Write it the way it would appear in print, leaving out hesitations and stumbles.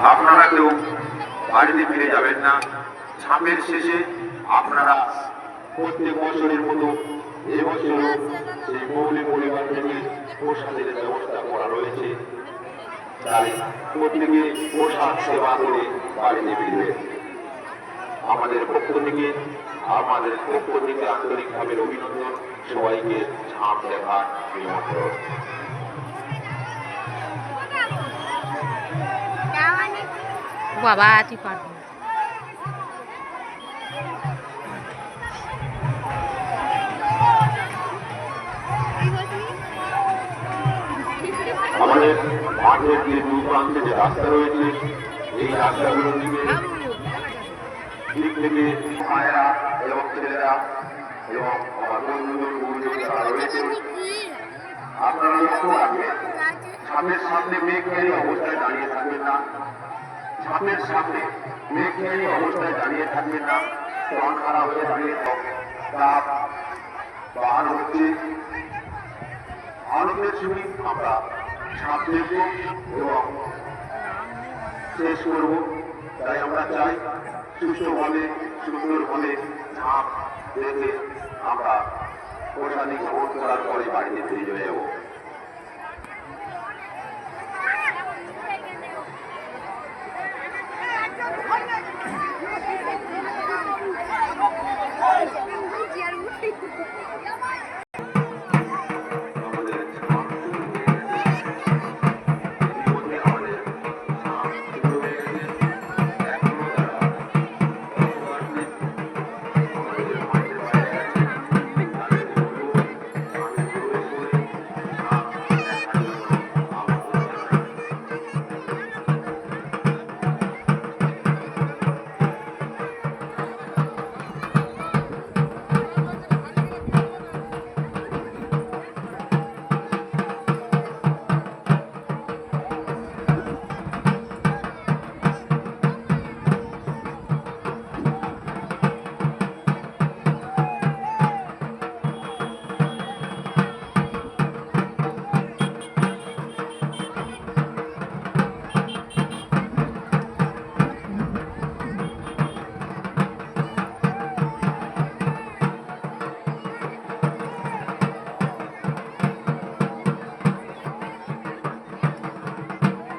আপনারা কেউ বাড়িতে ফিরে যাবেন না। ঝাঁপের শেষে আপনারা প্রত্যেক বছরের মতো এবছরও সেই মৌলিক পরিবার থেকে প্রসাদের ব্যবস্থা করা রয়েছে। তাই প্রত্যেকে প্রসাদ সেবা করে বাড়িতে ফিরবে। আমাদের পক্ষ থেকে আন্তরিকভাবে অভিনন্দন, সবাইকে ঝাঁপ দেখার নিমন্ত্রণ। বাবা তুই পারবি আমাদের মাঠের যে দুই প্রান্তে যে রাস্তা রয়েছে, এই রাস্তাগুলোর দিক থেকে মায়েরা এবং ছেলেরা এবং আমার বন্ধুদের যারা রয়েছে, আপনারা লক্ষ্য রাখবেন ঝাঁপের সামনে মেঘেরি অবস্থায় দাঁড়িয়ে থাকবেন না। ঝাঁপের সামনে মেঘেরি অবস্থায় দাঁড়িয়ে থাকবেন না। মন খারাপ হয়ে দাঁড়িয়ে তাপ বাহার হচ্ছে। আনন্দের সহিত আমরা ঝাঁপ দেখব এবং শেষ করব। তাই আমরা চাই সুস্থভাবে সুন্দরভাবে ঝাঁপ দেখে আমরা প্রসাদী গ্রহণ করার পরে বাড়িতে ফিরে চলে যাব।